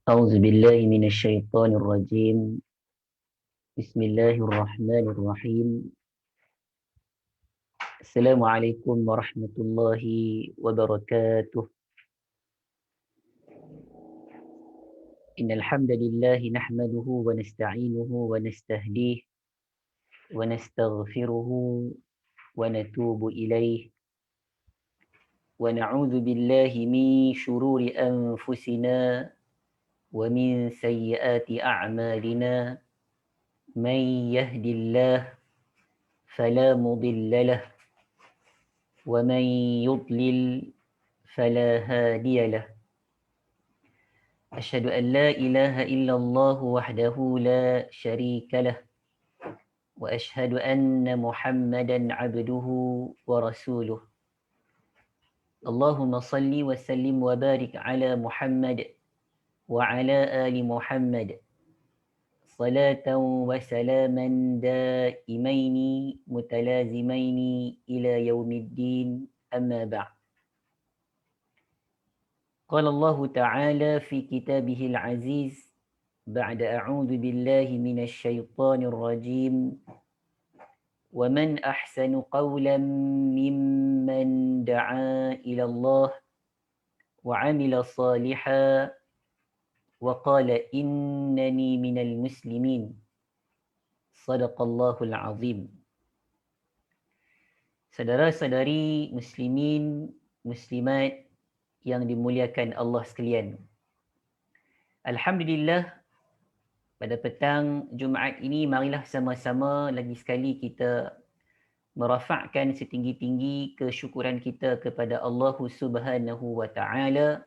أعوذ بالله من الشيطان الرجيم. بسم الله الرحمن الرحيم. السلام عليكم ورحمة الله وبركاته. إن الحمد لله نحمده ونستعينه ونستهديه ونستغفره ونتوب إليه ونعوذ بالله من شرور أنفسنا ومن سيئات أعمالنا. من يهد الله فلا مضل له ومن يضلل فلا هادي له. أشهد أن لا إله إلا الله وحده لا شريك له وأشهد أن محمدا عبده ورسوله. اللهم صل وسلم وبارك على محمد وعلى آل محمد صلاة وسلاما دائمين متلازمين إلى يوم الدين. أما بعد. قال الله تعالى في كتابه العزيز بعد أعوذ بالله من الشيطان الرجيم: ومن أحسن قولا ممن دعا إلى الله وعمل صالحا وقال إنني من المسلمين. صدق الله العظيم. Saudara-saudari muslimin, muslimat yang dimuliakan Allah sekalian, Alhamdulillah, pada petang Jumaat ini marilah sama-sama lagi sekali kita merafakkan setinggi-tinggi kesyukuran kita kepada Allah Subhanahu wa taala,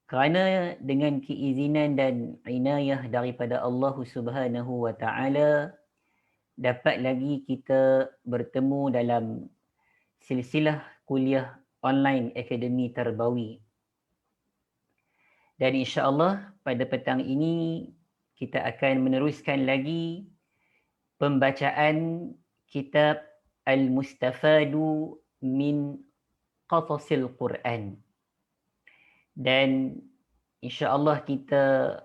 kerana dengan keizinan dan inayah daripada Allah Subhanahu wa taala dapat lagi kita bertemu dalam silsilah kuliah online Akademi Tarbawi. Dan insya-Allah pada petang ini kita akan meneruskan lagi pembacaan kitab Al-Mustafadu min Qasasil Quran. Dan insya-Allah kita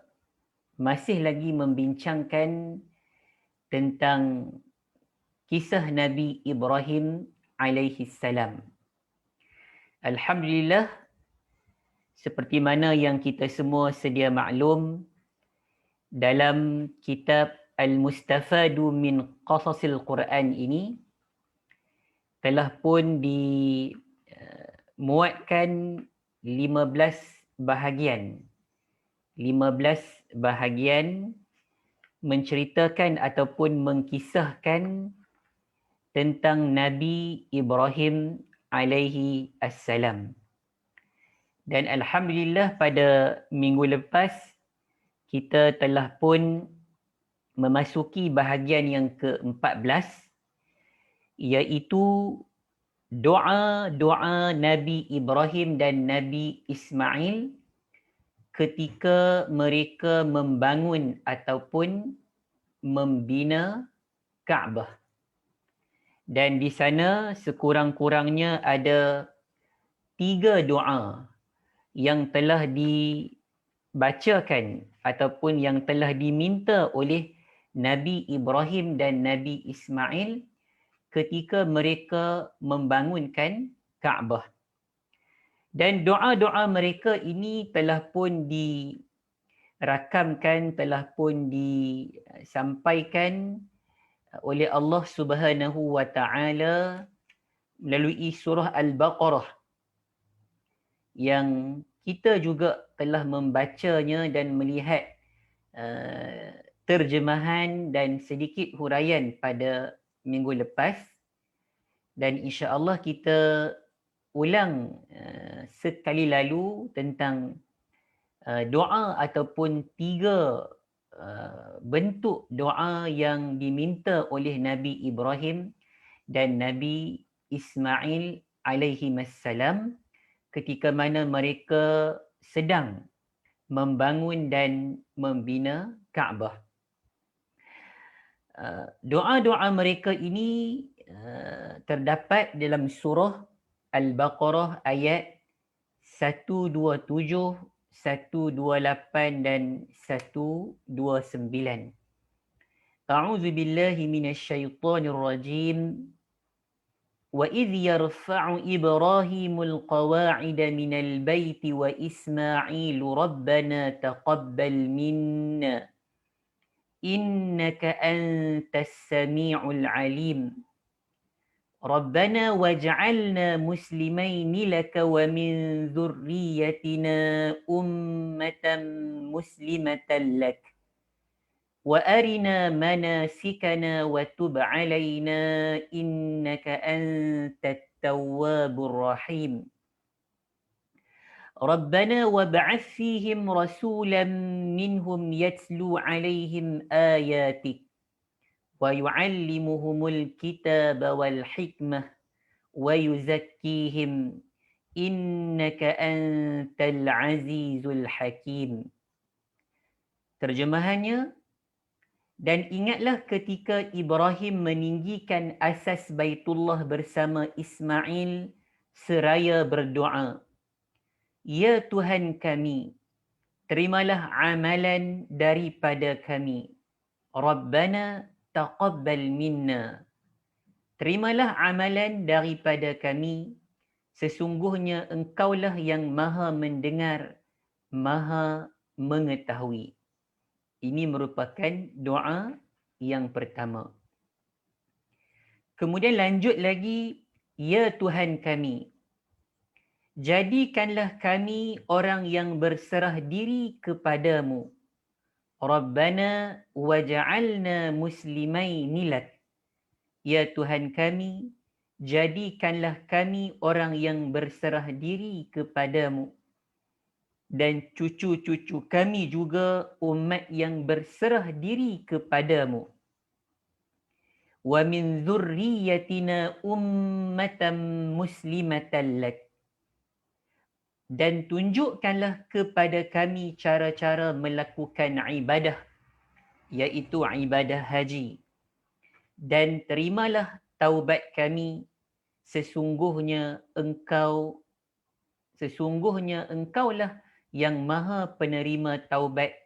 masih lagi membincangkan tentang kisah Nabi Ibrahim alaihi salam. Alhamdulillah, seperti mana yang kita semua sedia maklum, dalam kitab Al-Mustafadu min Qasasil Quran ini telah pun dimuatkan 15 bahagian. 15 bahagian menceritakan ataupun mengkisahkan tentang Nabi Ibrahim alaihi assalam. Dan alhamdulillah pada minggu lepas kita telah pun memasuki bahagian yang ke-14, iaitu doa-doa Nabi Ibrahim dan Nabi Ismail ketika mereka membangun ataupun membina Kaabah. Dan di sana sekurang-kurangnya ada 3 doa yang telah dibacakan ataupun yang telah diminta oleh Nabi Ibrahim dan Nabi Ismail ketika mereka membangunkan Kaabah. Dan doa-doa mereka ini telah pun dirakamkan, telah pun disampaikan oleh Allah Subhanahu wa taala melalui surah Al-Baqarah, yang kita juga telah membacanya dan melihat terjemahan dan sedikit huraian pada minggu lepas. Dan insya-Allah kita ulang sekali lalu tentang doa ataupun 3 bentuk doa yang diminta oleh Nabi Ibrahim dan Nabi Ismail alaihimassalam ketika mana mereka sedang membangun dan membina Kaabah. Doa-doa mereka ini terdapat dalam surah Al-Baqarah ayat 127 128 dan 129. A'udzu billahi minasyaitonir rajim. وَإِذْ يَرْفَعُ إِبْرَاهِيمُ الْقَوَاعِدَ مِنَ الْبَيْتِ وَإِسْمَاعِيلُ رَبَّنَا تَقَبَّلْ مِنَّا إِنَّكَ أَنْتَ السَّمِيعُ الْعَلِيمُ رَبَّنَا وَاجْعَلْنَا مُسْلِمَيْنِ لَكَ وَمِنْ ذُرِّيَّتِنَا أُمَّةً مُسْلِمَةً لَكَ وَأَرِنَا مَنَاسِكَنَا وَتُبْ عَلَيْنَا إِنَّكَ أَنْتَ التَّوَّابُ الرَّحِيمُ رَبَّنَا وَابْعَثْ فِيهِمْ رَسُولًا مِّنْهُمْ يَتْلُو عَلَيْهِمْ آيَاتِكَ وَيُعَلِّمُهُمُ الْكِتَابَ وَالْحِكْمَةَ وَيُزَكِّيهِمْ إِنَّكَ أَنْتَ الْعَزِيزُ الْحَكِيمُ. Terjemahannya, dan ingatlah ketika Ibrahim meninggikan asas Baitullah bersama Ismail seraya berdoa, Ya Tuhan kami, terimalah amalan daripada kami. Rabbana taqabbal minna. Terimalah amalan daripada kami. Sesungguhnya engkaulah yang maha mendengar, maha mengetahui. Ini merupakan doa yang pertama. Kemudian lanjut lagi, Ya Tuhan kami, jadikanlah kami orang yang berserah diri kepadamu. Rabbana waj'alna muslimaini lak. Ya Tuhan kami, jadikanlah kami orang yang berserah diri kepadamu. Dan cucu-cucu kami juga umat yang berserah diri kepadamu. Wa min dzurriyyatina ummatan muslimatan lak. Dan tunjukkanlah kepada kami cara-cara melakukan ibadah, iaitu ibadah haji. Dan terimalah taubat kami, sesungguhnya engkaulah yang maha penerima taubat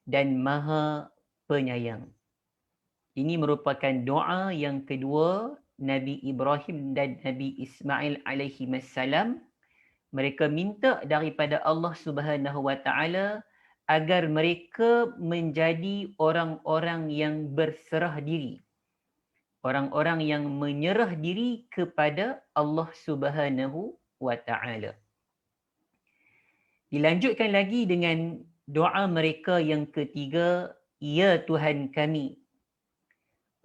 dan maha penyayang. Ini merupakan doa yang kedua Nabi Ibrahim dan Nabi Ismail alaihimassalam. Mereka minta daripada Allah Subhanahu wa taala agar mereka menjadi orang-orang yang berserah diri. Orang-orang yang menyerah diri kepada Allah Subhanahu wa taala. Dilanjutkan lagi dengan doa mereka yang ketiga, Ya Tuhan kami,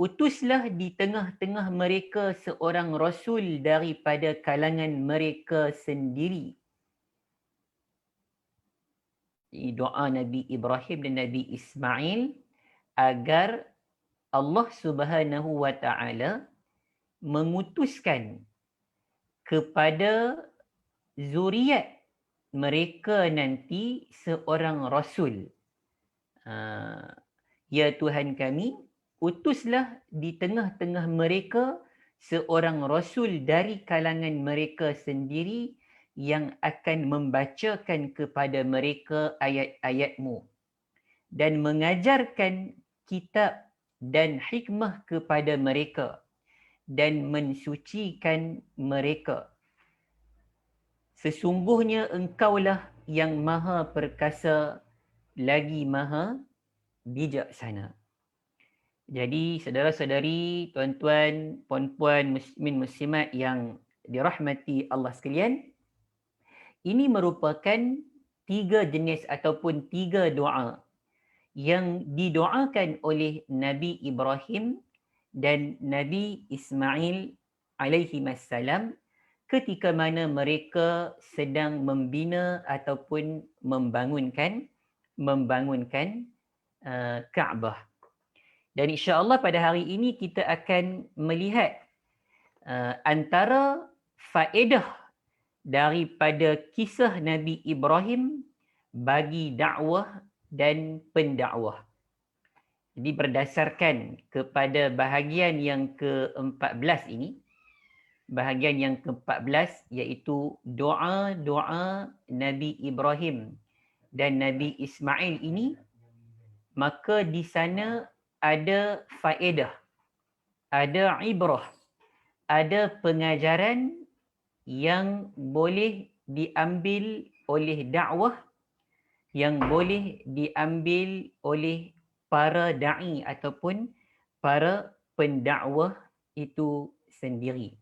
utuslah di tengah-tengah mereka seorang Rasul daripada kalangan mereka sendiri. Ini doa Nabi Ibrahim dan Nabi Ismail agar Allah Subhanahu wa taala mengutuskan kepada zuriat mereka nanti seorang Rasul. Ya Tuhan kami, utuslah di tengah-tengah mereka seorang Rasul dari kalangan mereka sendiri yang akan membacakan kepada mereka ayat-ayat-Mu dan mengajarkan kitab dan hikmah kepada mereka dan mensucikan mereka. Sesungguhnya engkaulah yang maha perkasa lagi maha bijaksana. Jadi saudara-saudari, tuan-tuan, puan-puan, muslimin muslimat yang dirahmati Allah sekalian, ini merupakan 3 jenis ataupun 3 doa yang didoakan oleh Nabi Ibrahim dan Nabi Ismail alaihimassalam ketika mana mereka sedang membina ataupun membangunkan Kaabah. Dan insya-Allah pada hari ini kita akan melihat antara faedah daripada kisah Nabi Ibrahim bagi dakwah dan pendakwah. Jadi berdasarkan kepada bahagian yang ke-14 ini, bahagian yang ke-14 iaitu doa-doa Nabi Ibrahim dan Nabi Ismail ini, maka di sana ada faedah, ada ibrah, ada pengajaran yang boleh diambil oleh dakwah, yang boleh diambil oleh para da'i ataupun para pendakwah itu sendiri.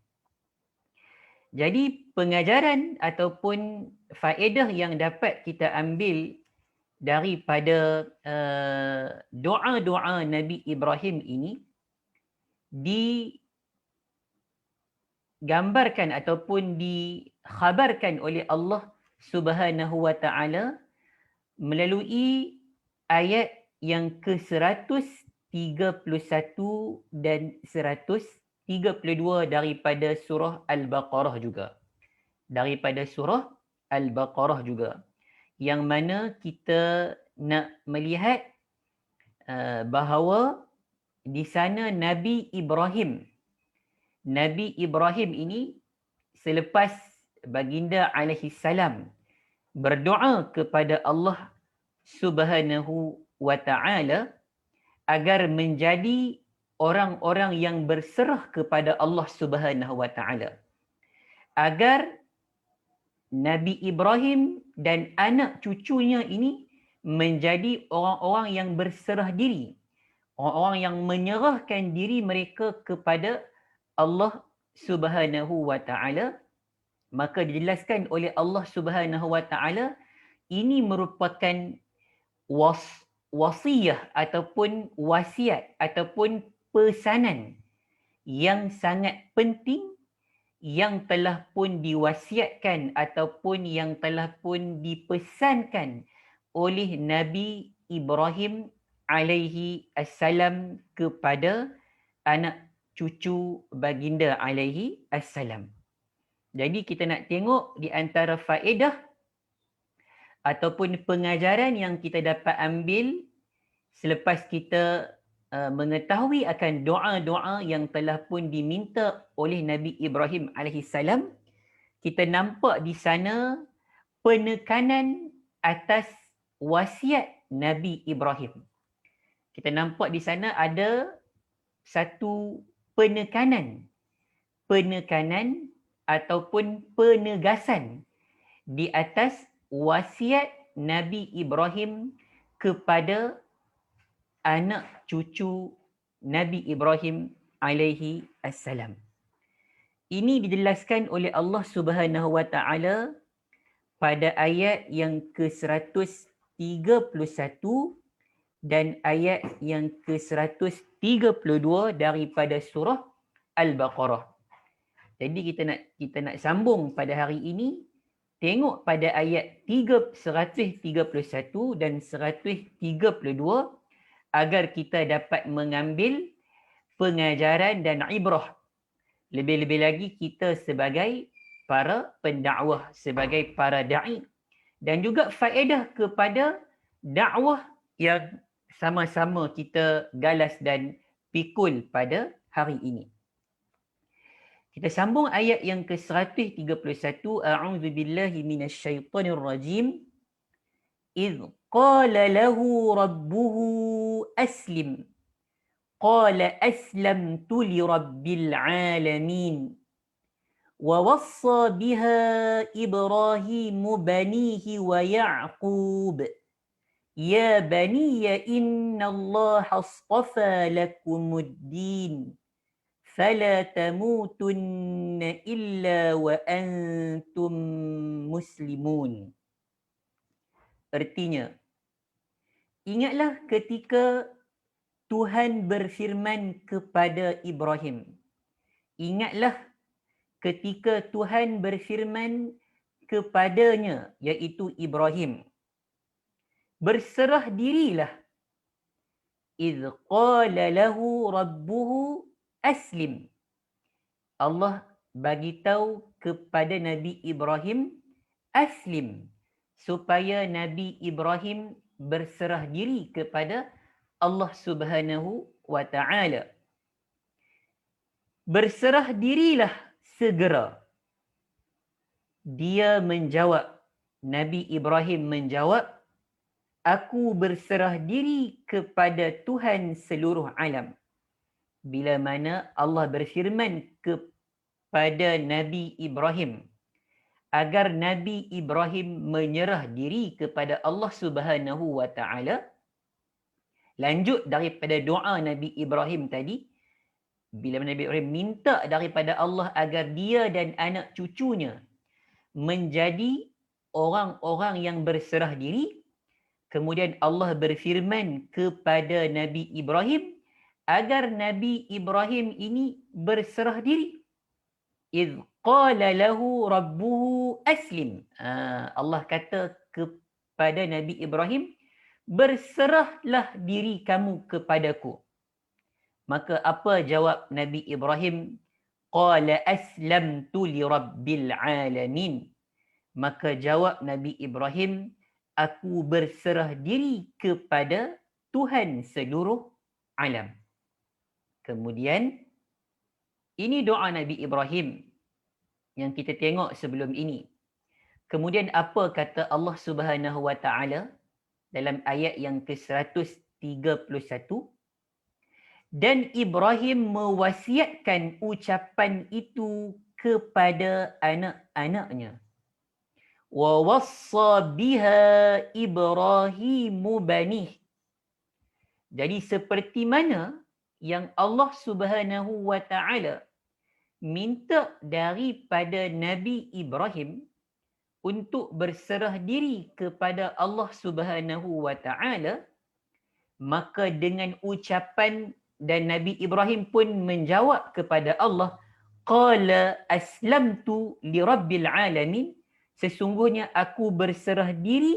Jadi pengajaran ataupun faedah yang dapat kita ambil daripada doa-doa Nabi Ibrahim ini digambarkan ataupun dikhabarkan oleh Allah Subhanahu wa taala melalui ayat yang ke-131 dan 132 daripada surah Al-Baqarah juga. Daripada surah Al-Baqarah juga. Yang mana kita nak melihat bahawa di sana Nabi Ibrahim ini selepas baginda alaihi salam berdoa kepada Allah Subhanahu wa taala agar menjadi orang-orang yang berserah kepada Allah Subhanahu wa taala. Agar Nabi Ibrahim dan anak cucunya ini menjadi orang-orang yang berserah diri, orang-orang yang menyerahkan diri mereka kepada Allah Subhanahu wa taala. Maka dijelaskan oleh Allah Subhanahu wa taala ini merupakan wasiyah ataupun wasiat ataupun pesanan yang sangat penting yang telah pun diwasiatkan ataupun yang telah pun dipesankan oleh Nabi Ibrahim alaihi assalam kepada anak cucu baginda alaihi assalam. Jadi kita nak tengok di antara faedah ataupun pengajaran yang kita dapat ambil selepas kita mengetahui akan doa-doa yang telah pun diminta oleh Nabi Ibrahim AS, kita nampak di sana penekanan atas wasiat Nabi Ibrahim. Kita nampak di sana ada satu penekanan ataupun penegasan di atas wasiat Nabi Ibrahim kepada anak cucu Nabi Ibrahim alaihi assalam. Ini dijelaskan oleh Allah Subhanahu wa taala pada ayat yang ke-131 dan ayat yang ke-132 daripada surah Al-Baqarah. Jadi kita nak sambung pada hari ini, tengok pada ayat 131 dan 132 agar kita dapat mengambil pengajaran dan ibrah. Lebih-lebih lagi kita sebagai para pendakwah, sebagai para da'i, dan juga faedah kepada dakwah yang sama-sama kita galas dan pikul pada hari ini. Kita sambung ayat yang ke-131. A'udzu billahi minasyaitonir rajim. إذ قال له ربه أسلم قال أسلمت لرب العالمين ووصى بها إبراهيم بنيه ويعقوب يا بني إن الله اصطفى لكم الدين فلا تموتن إلا وأنتم مسلمون. Artinya, ingatlah ketika Tuhan berfirman kepada Ibrahim. Ingatlah ketika Tuhan berfirman kepadanya, iaitu Ibrahim. Berserah dirilah. إِذْ قَالَ لَهُ رَبُّهُ أَسْلِمْ. Allah bagi tahu kepada Nabi Ibrahim, aslim, supaya Nabi Ibrahim berserah diri kepada Allah Subhanahu wa taala. Berserah dirilah segera. Dia menjawab, Nabi Ibrahim menjawab, aku berserah diri kepada Tuhan seluruh alam. Bila mana Allah berfirman kepada Nabi Ibrahim agar Nabi Ibrahim menyerah diri kepada Allah Subhanahu wa taala, lanjut daripada doa Nabi Ibrahim tadi, bila Nabi Ibrahim minta daripada Allah agar dia dan anak cucunya menjadi orang-orang yang berserah diri, kemudian Allah berfirman kepada Nabi Ibrahim agar Nabi Ibrahim ini berserah diri. إِذْ قَالَ لَهُ رَبُّهُ أَسْلِمْ. Allah kata kepada Nabi Ibrahim, berserahlah diri kamu kepadaku. Maka apa jawab Nabi Ibrahim? Qala aslamtu li rabbil alamin. Maka jawab Nabi Ibrahim, aku berserah diri kepada Tuhan seluruh alam. Kemudian ini doa Nabi Ibrahim yang kita tengok sebelum ini. Kemudian apa kata Allah Subhanahu wa taala dalam ayat yang ke-131? Dan Ibrahim mewasiatkan ucapan itu kepada anak-anaknya. Wa wassa biha Ibrahimu banih. Jadi seperti mana yang Allah Subhanahu wa taala minta daripada Nabi Ibrahim untuk berserah diri kepada Allah Subhanahu wa taala, maka dengan ucapan dan Nabi Ibrahim pun menjawab kepada Allah, qala aslamtu li rabbil alamin, sesungguhnya aku berserah diri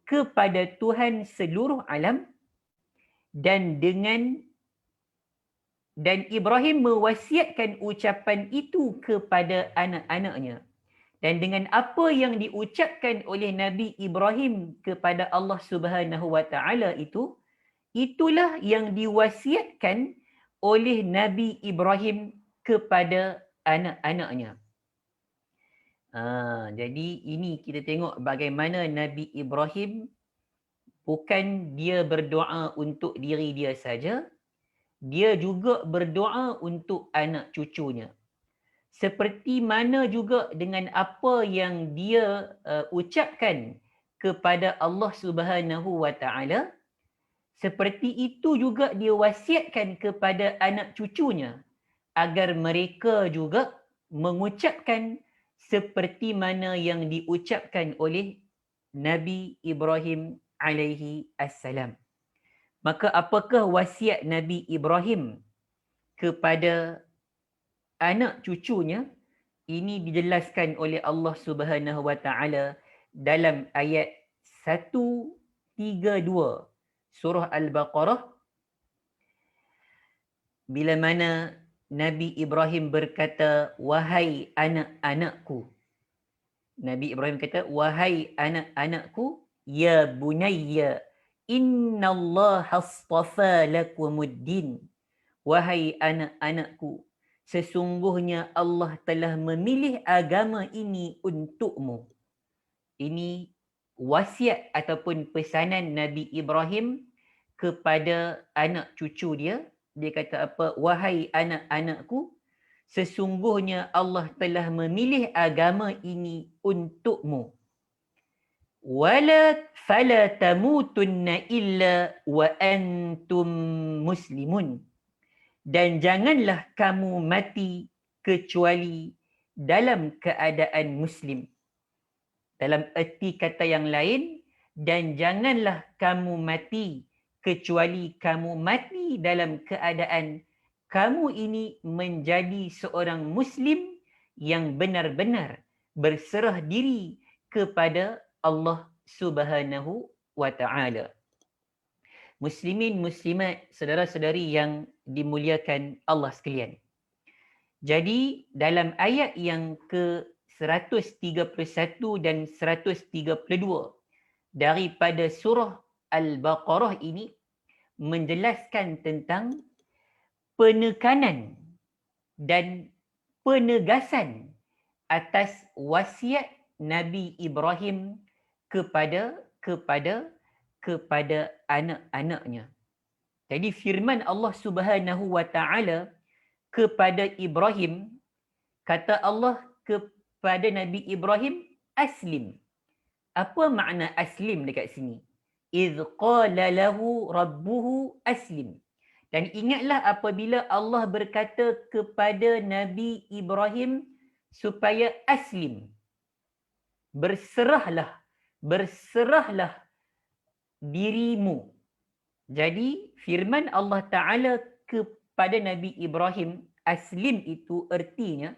kepada Tuhan seluruh alam. Dan Ibrahim mewasiatkan ucapan itu kepada anak-anaknya. Dan dengan apa yang diucapkan oleh Nabi Ibrahim kepada Allah Subhanahu wa taala itu, itulah yang diwasiatkan oleh Nabi Ibrahim kepada anak-anaknya. Jadi ini kita tengok bagaimana Nabi Ibrahim bukan dia berdoa untuk diri dia saja, dia juga berdoa untuk anak cucunya. Seperti mana juga dengan apa yang dia ucapkan kepada Allah Subhanahu wa taala, seperti itu juga dia wasiatkan kepada anak cucunya agar mereka juga mengucapkan seperti mana yang diucapkan oleh Nabi Ibrahim alaihi assalam. Maka apakah wasiat Nabi Ibrahim kepada anak cucunya? Ini dijelaskan oleh Allah Subhanahu wa taala dalam ayat 132 surah Al-Baqarah, bila mana Nabi Ibrahim berkata, wahai anak-anakku. Nabi Ibrahim kata, wahai anak-anakku, ya bunayya innallaha astafa lakumuddin. Wahai anak-anakku, sesungguhnya Allah telah memilih agama ini untukmu. Ini wasiat ataupun pesanan Nabi Ibrahim kepada anak cucu dia. Dia kata apa? Wahai anak-anakku, sesungguhnya Allah telah memilih agama ini untukmu. Wala fala tamutunna illa wa antum muslimun. Dan janganlah kamu mati kecuali dalam keadaan muslim. Dalam erti kata yang lain, dan janganlah kamu mati kecuali kamu mati dalam keadaan kamu ini menjadi seorang muslim yang benar-benar berserah diri kepada Allah Subhanahu wa taala. Muslimin, muslimat, saudara-saudari yang dimuliakan Allah sekalian. Jadi dalam ayat yang ke-131 dan 132 daripada surah Al-Baqarah ini menjelaskan tentang penekanan dan penegasan atas wasiat Nabi Ibrahim kepada kepada anak-anaknya. Jadi firman Allah Subhanahu wa taala kepada Ibrahim, kata Allah kepada Nabi Ibrahim, aslim. Apa makna aslim dekat sini? Idh qala lahu rabbuhu aslim. Dan ingatlah apabila Allah berkata kepada Nabi Ibrahim supaya aslim. Berserahlah. Berserahlah dirimu. Jadi firman Allah Ta'ala kepada Nabi Ibrahim, aslim itu artinya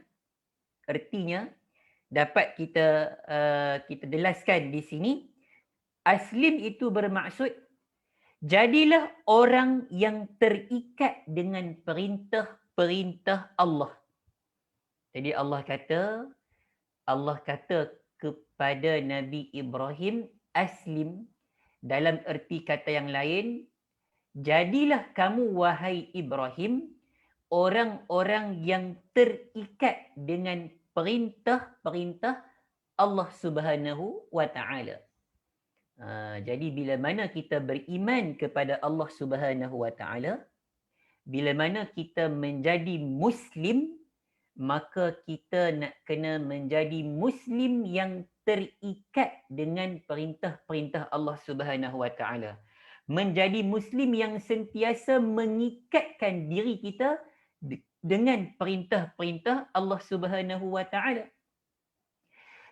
dapat kita jelaskan di sini. Aslim itu bermaksud jadilah orang yang terikat dengan perintah-perintah Allah. Jadi Allah kata kepada Nabi Ibrahim, aslim, dalam erti kata yang lain, jadilah kamu wahai Ibrahim orang-orang yang terikat dengan perintah-perintah Allah Subhanahu wa taala. Jadi bila mana kita beriman kepada Allah Subhanahu wa taala, bila mana kita menjadi muslim, maka kita nak kena menjadi muslim yang terikat dengan perintah-perintah Allah Subhanahu wa taala. Menjadi muslim yang sentiasa mengikatkan diri kita dengan perintah-perintah Allah Subhanahu wa taala.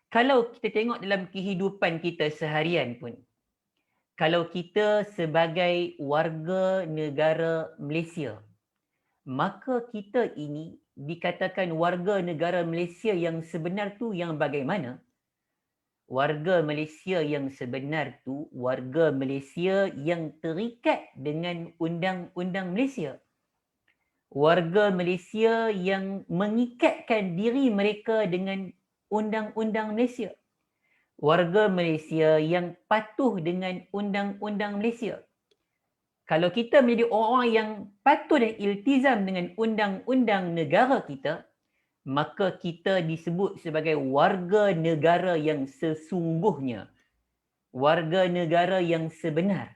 Kalau kita tengok dalam kehidupan kita seharian pun, kalau kita sebagai warga negara Malaysia, maka kita ini dikatakan warga negara Malaysia yang sebenar tu yang bagaimana? Warga Malaysia yang sebenar tu warga Malaysia yang terikat dengan undang-undang Malaysia. Warga Malaysia yang mengikatkan diri mereka dengan undang-undang Malaysia. Warga Malaysia yang patuh dengan undang-undang Malaysia. Kalau kita menjadi orang yang patuh dan iltizam dengan undang-undang negara kita, maka kita disebut sebagai warga negara yang sesungguhnya. Warga negara yang sebenar.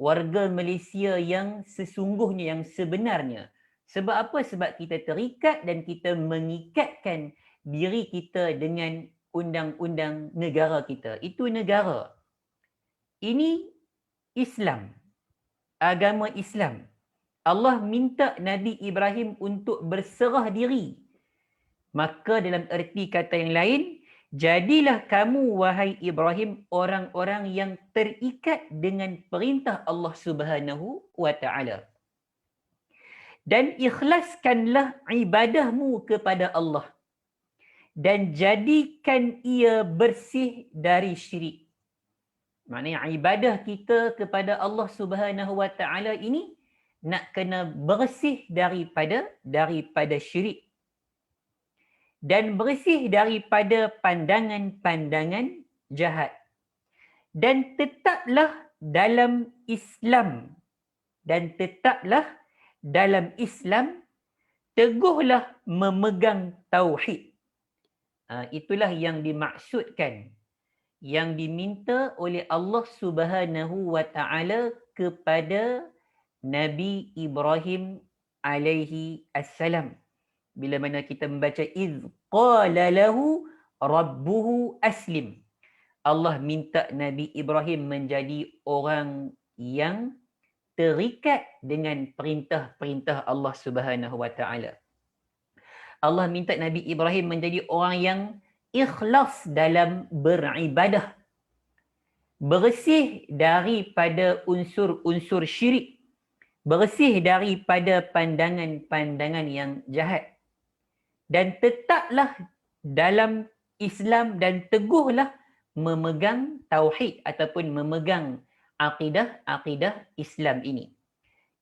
Warga Malaysia yang sesungguhnya, yang sebenarnya. Sebab apa? Sebab kita terikat dan kita mengikatkan diri kita dengan undang-undang negara kita. Itu negara. Ini Islam. Agama Islam. Allah minta Nabi Ibrahim untuk berserah diri. Maka dalam erti kata yang lain, jadilah kamu wahai Ibrahim orang-orang yang terikat dengan perintah Allah Subhanahu wa taala. Dan ikhlaskanlah ibadahmu kepada Allah. Dan jadikan ia bersih dari syirik. Maknanya ibadah kita kepada Allah Subhanahu wa taala ini nak kena bersih daripada syirik. Dan bersih daripada pandangan-pandangan jahat. Dan tetaplah dalam Islam. Teguhlah memegang tauhid. Itulah yang dimaksudkan, yang diminta oleh Allah Subhanahu wa taala kepada Nabi Ibrahim alaihi assalam. Bila mana kita membaca iz qala lahu rabbuhu aslim. Allah minta Nabi Ibrahim menjadi orang yang terikat dengan perintah-perintah Allah Subhanahu wa taala. Allah minta Nabi Ibrahim menjadi orang yang ikhlas dalam beribadah. Bersih daripada unsur-unsur syirik. Bersih daripada pandangan-pandangan yang jahat. Dan tetaplah dalam Islam dan teguhlah memegang tauhid ataupun memegang akidah Islam ini.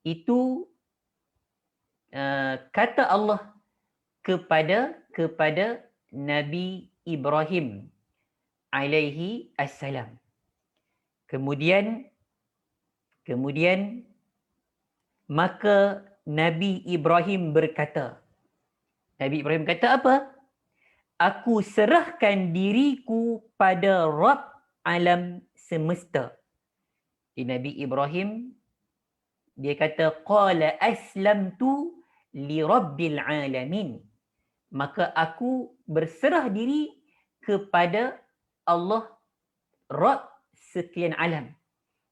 Itu kata Allah kepada Nabi Ibrahim alaihi assalam. Kemudian maka Nabi Ibrahim berkata. Nabi Ibrahim kata apa? Aku serahkan diriku pada Rabb alam semesta. Nabi Ibrahim dia kata qala aslamtu li rabbil alamin. Maka aku berserah diri kepada Allah Rabb sekian alam.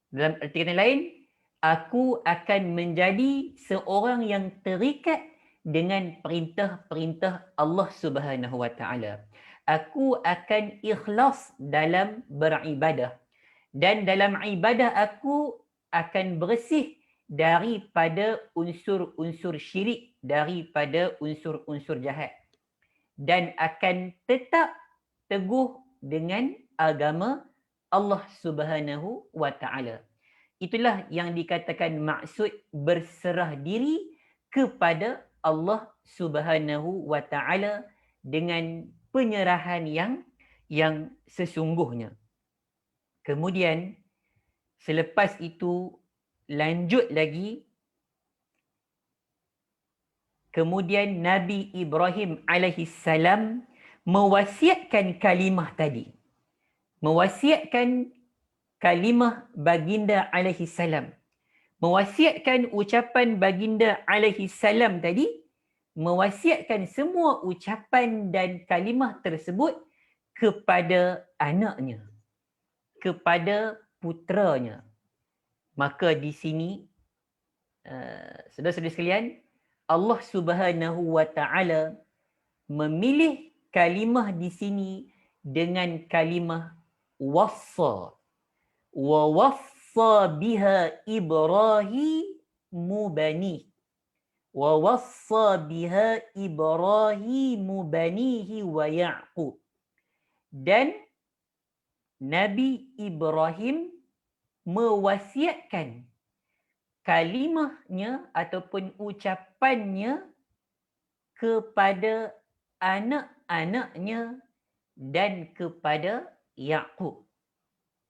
Dalam arti kata lain, aku akan menjadi seorang yang terikat dengan perintah-perintah Allah Subhanahu Wa Taala. Aku akan ikhlas dalam beribadah. Dan dalam ibadah aku akan bersih daripada unsur-unsur syirik, daripada unsur-unsur jahat. Dan akan tetap teguh dengan agama Allah Subhanahu Wa Taala. Itulah yang dikatakan maksud berserah diri kepada Allah Subhanahu Wa Taala dengan penyerahan yang sesungguhnya. Kemudian selepas itu lanjut lagi, kemudian Nabi Ibrahim alaihi salam mewasiatkan kalimah tadi. Mewasiatkan kalimah baginda alaihi salam. Mewasiatkan ucapan baginda alaihi salam tadi, mewasiatkan semua ucapan dan kalimah tersebut kepada anaknya, kepada putranya. Maka di sini saudara-saudara sekalian, Allah Subhanahu Wa Taala memilih kalimah di sini dengan kalimah wassa. Wa wassa biha Ibrahimu bani. Wa wassa biha Ibrahimu banihi wa Ya'qub. Dan Nabi Ibrahim mewasiatkan kalimahnya ataupun ucapannya kepada anak-anaknya dan kepada Yaqub.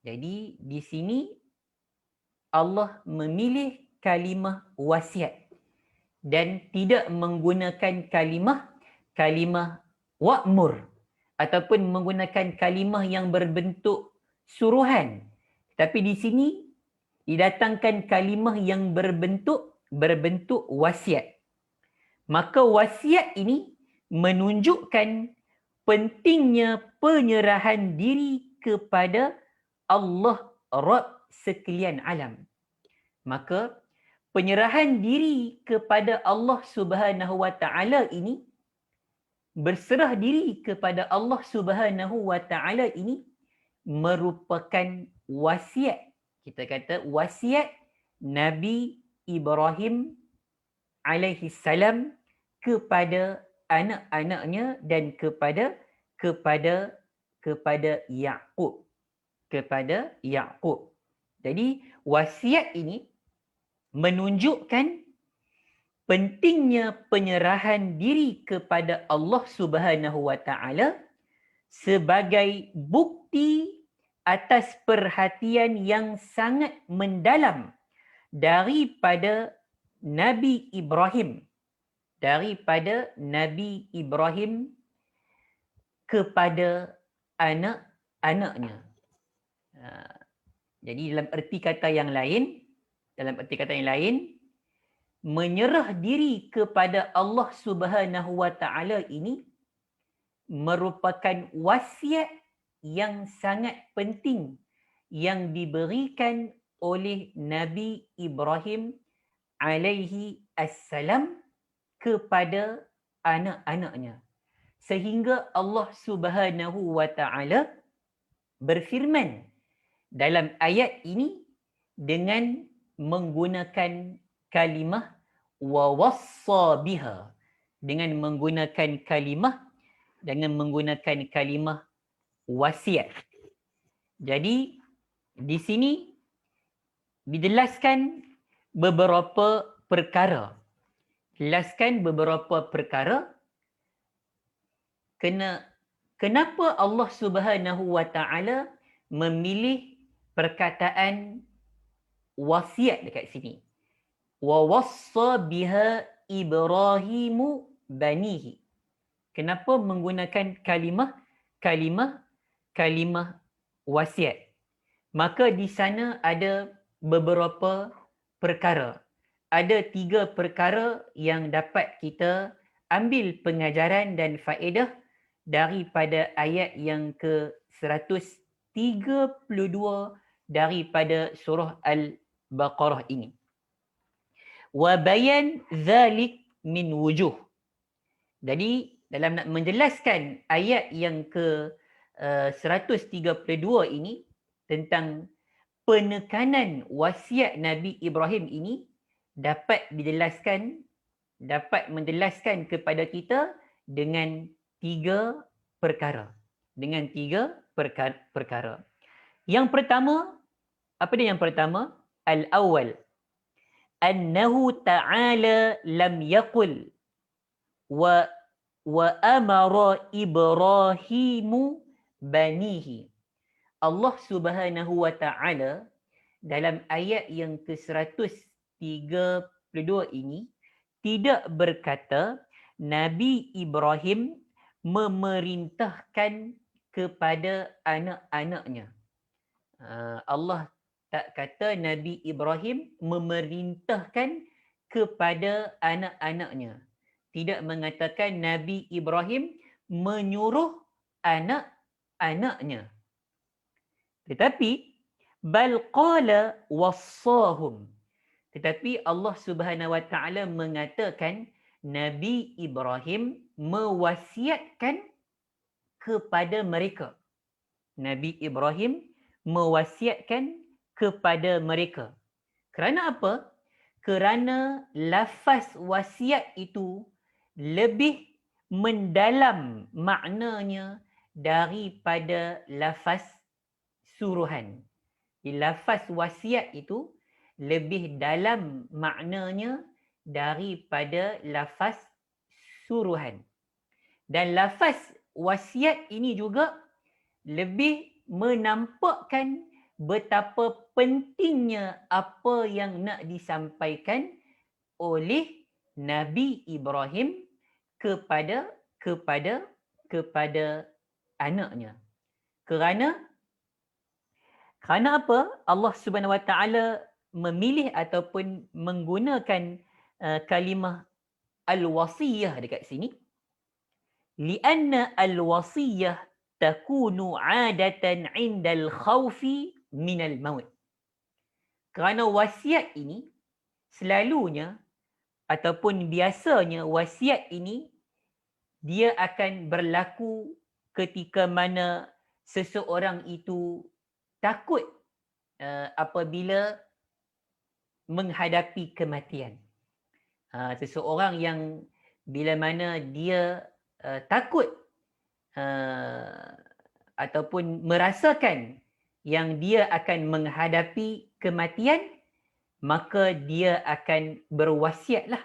Jadi di sini Allah memilih kalimah wasiat dan tidak menggunakan kalimah wa'mur ataupun menggunakan kalimah yang berbentuk suruhan. Tapi di sini didatangkan kalimah yang berbentuk wasiat. Maka wasiat ini menunjukkan pentingnya penyerahan diri kepada Allah Rabb sekalian alam. Maka penyerahan diri kepada Allah Subhanahu Wa Taala ini, berserah diri kepada Allah Subhanahu Wa Taala ini merupakan wasiat. Kita kata wasiat Nabi Ibrahim alaihi salam kepada anak-anaknya dan kepada Yaqub. Kepada Yaqub. Jadi wasiat ini menunjukkan pentingnya penyerahan diri kepada Allah Subhanahu Wa Taala sebagai bukti atas perhatian yang sangat mendalam daripada Nabi Ibrahim, kepada anak-anaknya. Jadi dalam erti kata yang lain, menyerah diri kepada Allah Subhanahu Wa Taala ini merupakan wasiat yang sangat penting yang diberikan oleh Nabi Ibrahim alaihi assalam kepada anak-anaknya. Sehingga Allah Subhanahu Wa Taala berfirman dalam ayat ini dengan menggunakan kalimah wa wassa biha, dengan menggunakan kalimah wasiat. Jadi di sini dijelaskan beberapa perkara. Kenapa Allah Subhanahu Wa Taala memilih perkataan wasiat dekat sini. Wa wassa biha Ibrahimu banihi. Kenapa menggunakan kalimah wasiat? Maka di sana ada beberapa perkara. Ada 3 perkara yang dapat kita ambil pengajaran dan faedah daripada ayat yang ke-132 daripada surah Al-Baqarah ini. Wa bayan dzalik min wujuh. Jadi dalam nak menjelaskan ayat yang ke 132 ini tentang penekanan wasiat Nabi Ibrahim ini dapat menjelaskan kepada kita dengan 3 perkara. Dengan 3 perkara. Yang pertama, apa dia yang pertama? Al-awwal. Annahu ta'ala lam yaqul wa amara Ibrahimu banihi. Allah Subhanahu wa taala dalam ayat yang ke-132 ini tidak berkata Nabi Ibrahim memerintahkan kepada anak-anaknya. Allah tak kata Nabi Ibrahim memerintahkan kepada anak-anaknya. Tidak mengatakan Nabi Ibrahim menyuruh anak-anaknya. Tetapi bal qala wassahum. Tetapi Allah Subhanahu wa taala mengatakan Nabi Ibrahim mewasiatkan kepada mereka. Nabi Ibrahim mewasiatkan kepada mereka. Kerana apa? Kerana lafaz wasiat itu lebih mendalam maknanya daripada lafaz suruhan. Lafaz wasiat itu lebih dalam maknanya daripada lafaz suruhan. Dan lafaz wasiat ini juga lebih menampakkan betapa pentingnya apa yang nak disampaikan oleh Nabi Ibrahim kepada anaknya. Kerana apa? Allah Subhanahu Wa Taala memilih ataupun menggunakan kalimah al-wasiyah dekat sini. Lianna al-wasiyah takunu 'adatan 'inda al-khawfi min al-maut. Kerana wasiat ini selalunya ataupun biasanya wasiat ini dia akan berlaku ketika mana seseorang itu takut apabila menghadapi kematian. Seseorang yang bila mana dia takut ataupun merasakan yang dia akan menghadapi kematian, maka dia akan berwasiatlah.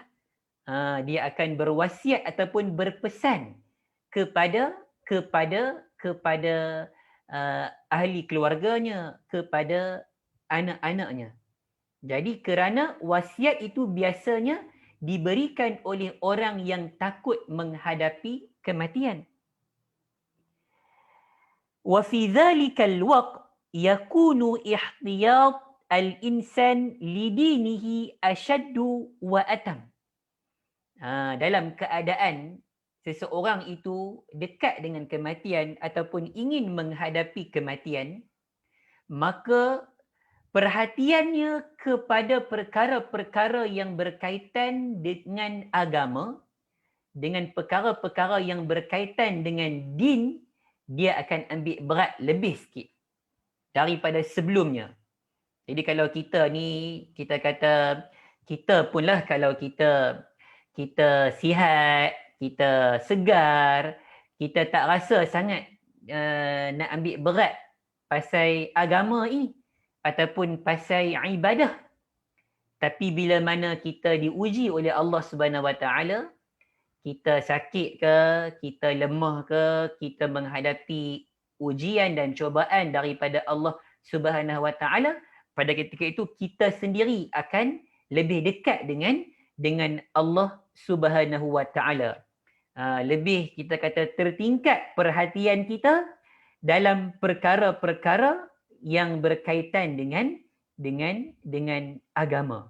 Dia akan berwasiat ataupun berpesan kepada ahli keluarganya, kepada anak-anaknya. Jadi kerana wasiat itu biasanya diberikan oleh orang yang takut menghadapi kematian. Wa fi dhalika al-waqt yakunu ihtiyat al-insan lidinihi ashaddu wa atam. Dalam keadaan seseorang itu dekat dengan kematian ataupun ingin menghadapi kematian, maka perhatiannya kepada perkara-perkara yang berkaitan dengan agama, dengan perkara-perkara yang berkaitan dengan din, dia akan ambil berat lebih sikit daripada sebelumnya. Jadi kalau kita ni, kita kata, kita pun lah kalau kita sihat, kita segar, kita tak rasa sangat nak ambil berat pasal agama ini ataupun pasal ibadah. Tapi bila mana kita diuji oleh Allah Subhanahu Wa Taala, kita sakit ke, kita lemah ke, kita menghadapi ujian dan cubaan daripada Allah Subhanahu Wa Taala, pada ketika itu kita sendiri akan lebih dekat dengan Allah Subhanahu Wa Taala. Lebih kita kata tertingkat perhatian kita dalam perkara-perkara yang berkaitan dengan dengan agama.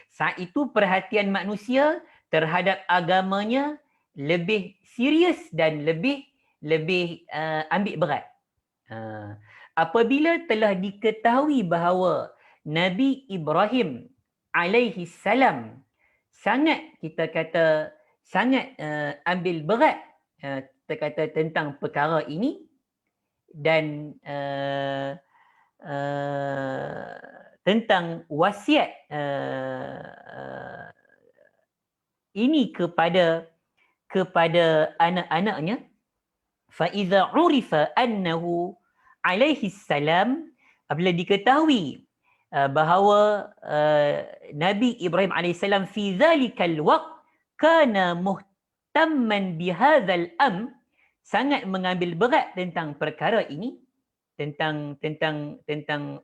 Saat itu perhatian manusia terhadap agamanya lebih serius dan lebih ambil berat. Apabila telah diketahui bahawa Nabi Ibrahim alaihi salam sangat ambil berat kita kata tentang perkara ini dan tentang wasiat ini kepada anak-anaknya, fa iza urifa annahu alaihi salam, apabila diketahui bahawa Nabi Ibrahim alaihi salam fi zalikal waqt kana muhtamman bihadzal sangat mengambil berat tentang perkara ini, tentang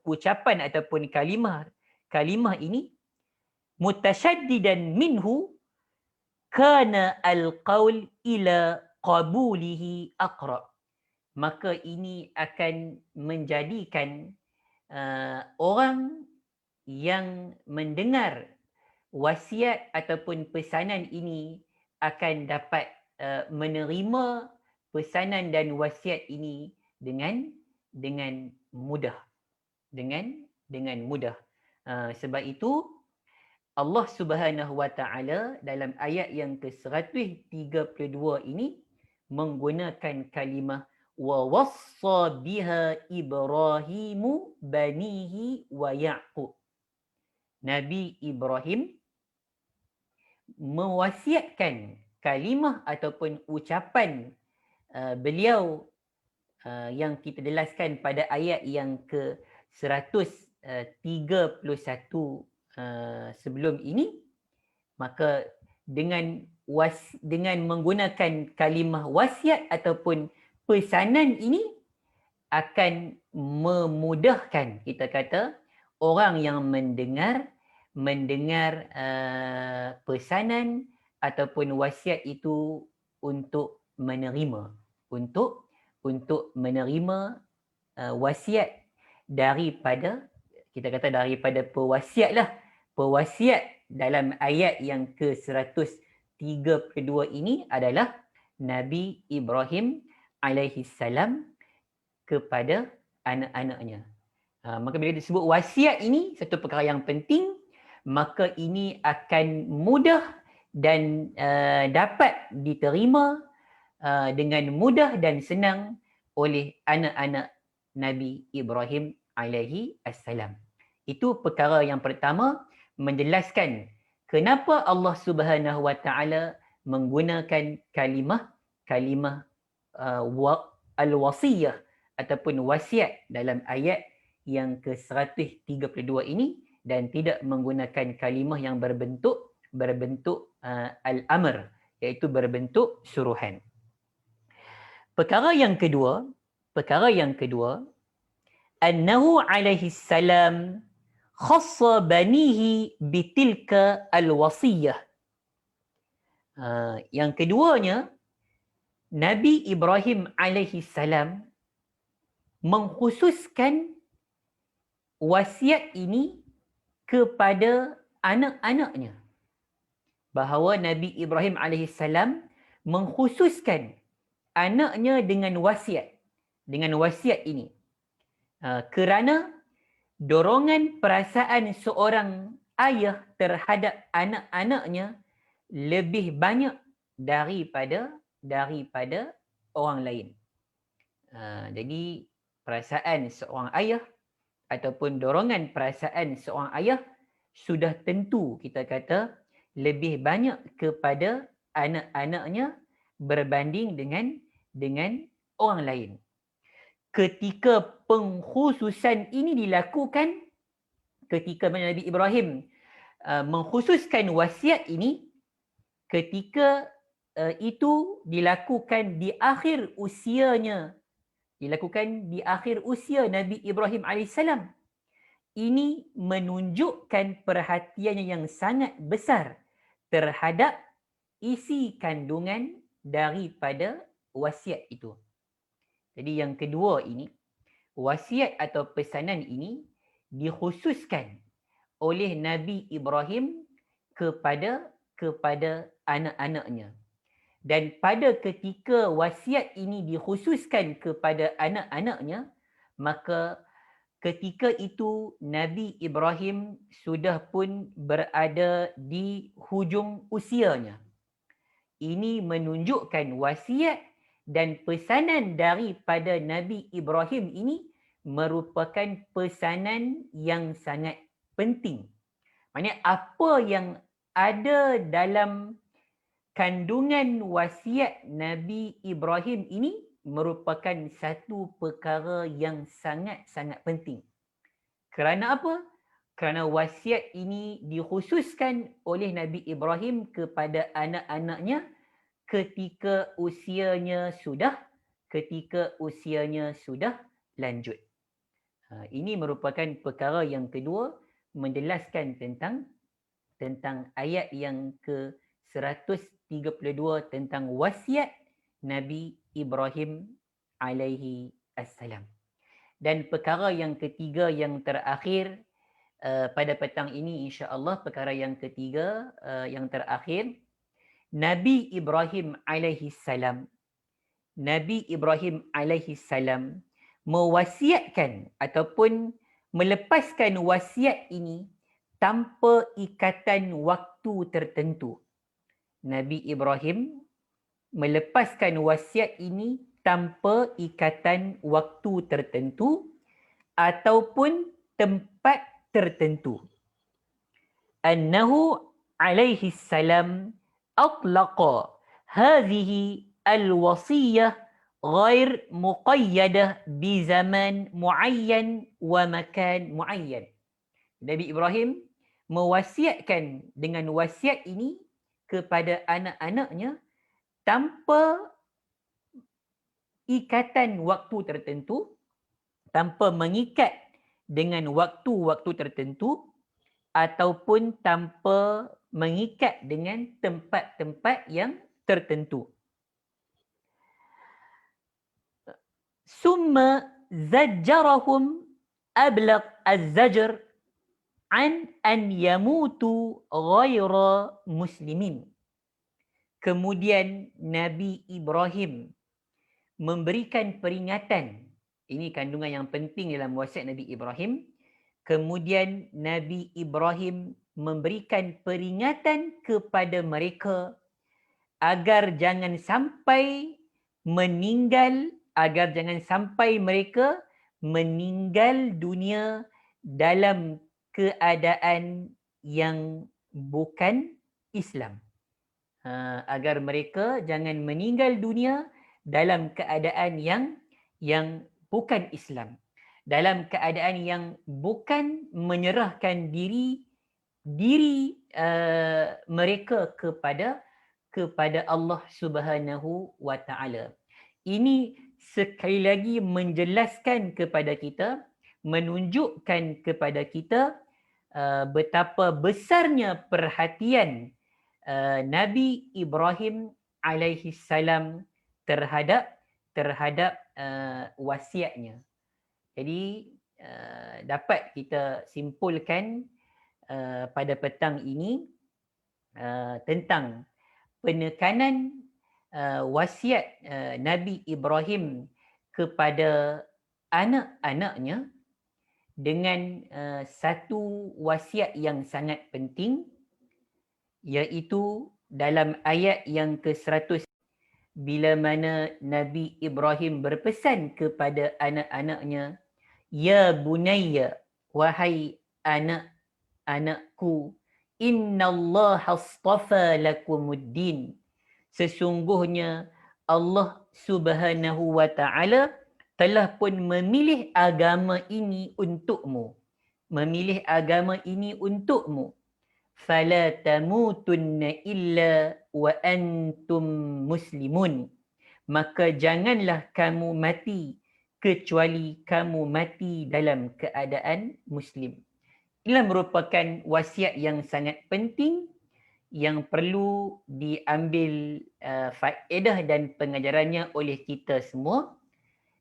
ucapan ataupun kalimah ini, mutasyaddidan minhu kana al-qaul ila qabulihi aqrab, maka ini akan menjadikan orang yang mendengar wasiat ataupun pesanan ini akan dapat menerima pesanan dan wasiat ini dengan mudah, dengan mudah. Sebab itu Allah Subhanahu wa taala dalam ayat yang ke-132 ini menggunakan kalimah wa wassa biha Ibrahimu banihi wa Yaqub. Nabi Ibrahim mewasiatkan kalimah ataupun ucapan beliau yang kita jelaskan pada ayat yang ke-131 sebelum ini, maka dengan menggunakan kalimah wasiat ataupun pesanan ini akan memudahkan kita kata orang yang mendengar pesanan ataupun wasiat itu untuk menerima wasiat daripada kita kata daripada pewasiat dalam ayat yang ke-132 ini adalah Nabi Ibrahim alaihi salam kepada anak-anaknya. Maka bila disebut wasiat ini satu perkara yang penting, maka ini akan mudah dan dapat diterima dengan mudah dan senang oleh anak-anak Nabi Ibrahim alaihi assalam. Itu perkara yang pertama, menjelaskan kenapa Allah Subhanahu wa taala menggunakan kalimah al-wasiyah ataupun wasiat dalam ayat yang ke-132 ini dan tidak menggunakan kalimah yang berbentuk al-amr, iaitu berbentuk suruhan. Perkara yang kedua, annahu alaihi salam khassa banihi bitilka al-wasiyah. Yang keduanya, Nabi Ibrahim alaihi salam mengkhususkan wasiat ini kepada anak-anaknya. Bahawa Nabi Ibrahim alaihi salam mengkhususkan anaknya dengan wasiat ini. Kerana dorongan perasaan seorang ayah terhadap anak-anaknya lebih banyak daripada orang lain. Jadi perasaan seorang ayah ataupun dorongan perasaan seorang ayah sudah tentu kita kata lebih banyak kepada anak-anaknya berbanding dengan orang lain. Ketika pengkhususan ini dilakukan, ketika Nabi Ibrahim mengkhususkan wasiat ini, ketika itu dilakukan di akhir usia Nabi Ibrahim AS. Ini menunjukkan perhatiannya yang sangat besar terhadap isi kandungan daripada wasiat itu. Jadi yang kedua ini, wasiat atau pesanan ini dikhususkan oleh Nabi Ibrahim kepada anak-anaknya. Dan pada ketika wasiat ini dikhususkan kepada anak-anaknya, maka ketika itu Nabi Ibrahim sudah pun berada di hujung usianya. Ini menunjukkan wasiat dan pesanan daripada Nabi Ibrahim ini merupakan pesanan yang sangat penting. Maksudnya apa yang ada dalam kandungan wasiat Nabi Ibrahim ini merupakan satu perkara yang sangat-sangat penting. Kerana apa? Kerana wasiat ini dikhususkan oleh Nabi Ibrahim kepada anak-anaknya ketika usianya sudah lanjut. Ini merupakan perkara yang kedua, menjelaskan tentang ayat yang ke-132 tentang wasiat Nabi Ibrahim alaihi assalam. Dan perkara yang ketiga yang terakhir pada petang ini, insya-Allah perkara yang ketiga yang terakhir, Nabi Ibrahim alaihi salam mewasiatkan ataupun melepaskan wasiat ini tanpa ikatan waktu tertentu. Nabi Ibrahim melepaskan wasiat ini tanpa ikatan waktu tertentu ataupun tempat tertentu. Annahu alaihi salam atlaqa hadhihi al-wasiyah ghair muqayyadah bi zaman muayyan wa makan muayyan. Nabi Ibrahim mewasiatkan dengan wasiat ini kepada anak-anaknya tanpa ikatan waktu tertentu, tanpa mengikat dengan waktu-waktu tertentu ataupun tanpa mengikat dengan tempat-tempat yang tertentu. Summa zajjarahum ablaq az-zajr an yamutu ghaira muslimin. Kemudian Nabi Ibrahim memberikan peringatan. Ini kandungan yang penting dalam wasiat Nabi Ibrahim. Kemudian Nabi Ibrahim memberikan peringatan kepada mereka agar jangan sampai mereka meninggal dunia dalam keadaan yang bukan Islam. Agar mereka jangan meninggal dunia dalam keadaan yang bukan Islam, dalam keadaan yang bukan menyerahkan diri mereka kepada Allah Subhanahu wa taala. Ini sekali lagi menjelaskan kepada kita, menunjukkan kepada kita betapa besarnya perhatian Nabi Ibrahim alaihi salam terhadap wasiatnya. Jadi dapat kita simpulkan pada petang ini tentang penekanan wasiat Nabi Ibrahim kepada anak-anaknya dengan satu wasiat yang sangat penting, iaitu dalam ayat yang ke-100 bila mana Nabi Ibrahim berpesan kepada anak-anaknya, ya bunayya, wahai anak-anakku, innallaha astafa lakumuddin, sesungguhnya Allah Subhanahu wa taala telah pun memilih agama ini untukmu. Fala tamutunna illa wa antum muslimun. Maka janganlah kamu mati kecuali kamu mati dalam keadaan muslim. Inilah merupakan wasiat yang sangat penting yang perlu diambil faedah dan pengajarannya oleh kita semua.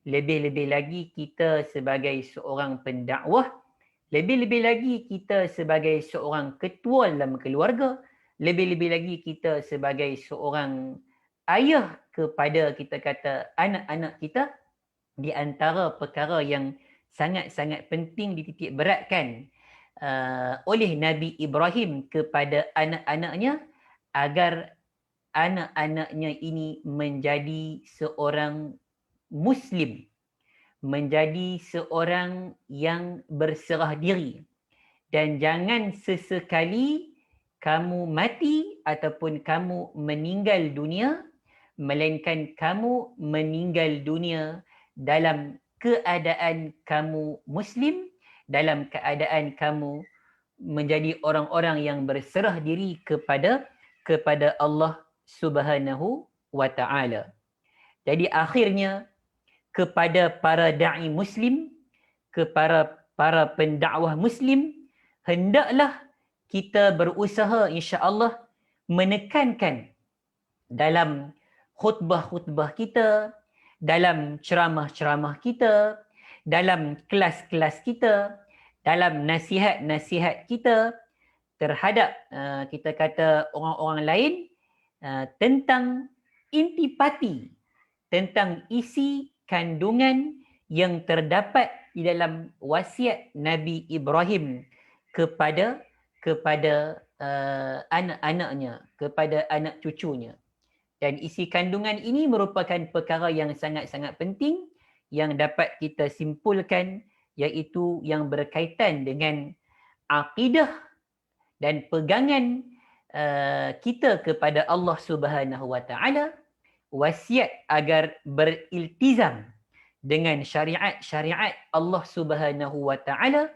Lebih-lebih lagi kita sebagai seorang pendakwah, Lebih-lebih lagi kita sebagai seorang ketua dalam keluarga, lebih-lebih lagi kita sebagai seorang ayah kepada kita kata anak-anak kita, di antara perkara yang sangat-sangat penting dititik beratkan oleh Nabi Ibrahim kepada anak-anaknya agar anak-anaknya ini menjadi seorang Muslim, menjadi seorang yang berserah diri, dan jangan sesekali kamu mati ataupun kamu meninggal dunia, melainkan kamu meninggal dunia dalam keadaan kamu Muslim, dalam keadaan kamu menjadi orang-orang yang berserah diri kepada Allah Subhanahu wa taala. Jadi akhirnya kepada para dai muslim, kepada para pendakwah muslim, hendaklah kita berusaha insya-Allah menekankan dalam khutbah-khutbah kita, dalam ceramah-ceramah kita, dalam kelas-kelas kita, dalam nasihat-nasihat kita terhadap kita kata orang-orang lain tentang intipati, tentang isi kandungan yang terdapat di dalam wasiat Nabi Ibrahim kepada anak-anaknya, kepada anak cucunya. Dan isi kandungan ini merupakan perkara yang sangat-sangat penting yang dapat kita simpulkan, iaitu yang berkaitan dengan akidah dan pegangan kita kepada Allah Subhanahu wa taala, wasiat agar beriltizam dengan syariat-syariat Allah Subhanahu wa taala,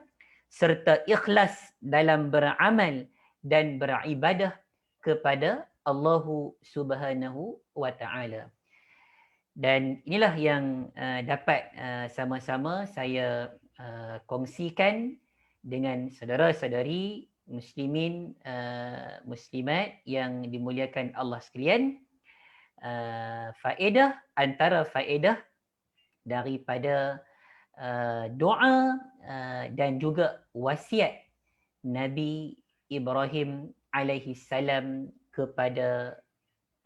serta ikhlas dalam beramal dan beribadah kepada Allah Subhanahu wa taala. Dan inilah yang dapat sama-sama saya kongsikan dengan saudara-saudari muslimin muslimat yang dimuliakan Allah sekalian. Faedah antara faedah daripada doa dan juga wasiat Nabi Ibrahim alaihi salam kepada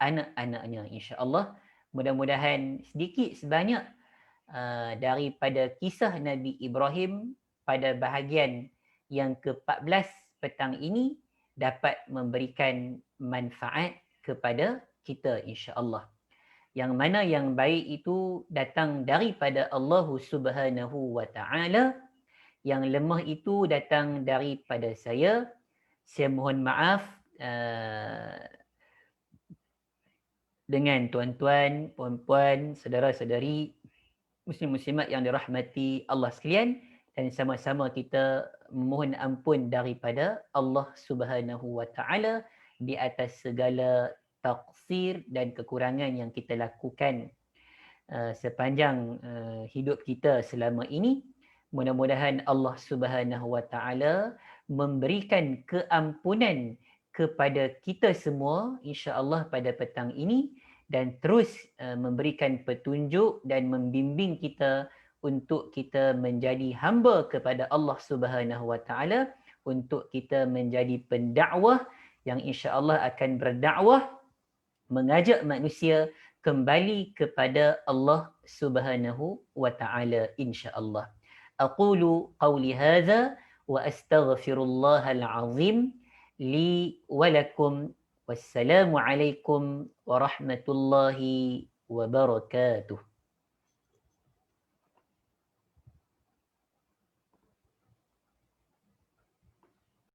anak-anaknya, insya-Allah mudah-mudahan sedikit sebanyak daripada kisah Nabi Ibrahim pada bahagian yang ke-14 petang ini dapat memberikan manfaat kepada kita, insya-Allah. Yang mana yang baik itu datang daripada Allah Subhanahu wa taala, yang lemah itu datang daripada saya. Saya mohon maaf dengan tuan-tuan, puan-puan, saudara-saudari muslim-muslimat yang dirahmati Allah sekalian, dan sama-sama kita memohon ampun daripada Allah Subhanahu wa taala di atas segala taksir dan kekurangan yang kita lakukan sepanjang hidup kita selama ini. Mudah-mudahan Allah Subhanahu wa taala memberikan keampunan kepada kita semua, insya-Allah pada petang ini, dan terus memberikan petunjuk dan membimbing kita untuk kita menjadi hamba kepada Allah Subhanahu wa taala, untuk kita menjadi pendakwah yang insya-Allah akan berdakwah mengajak manusia kembali kepada Allah Subhanahu wa taala, insya-Allah. Aqulu qawli hadza wa astaghfirullahal azim li wa lakum. Wassalamu alaikum warahmatullahi wabarakatuh.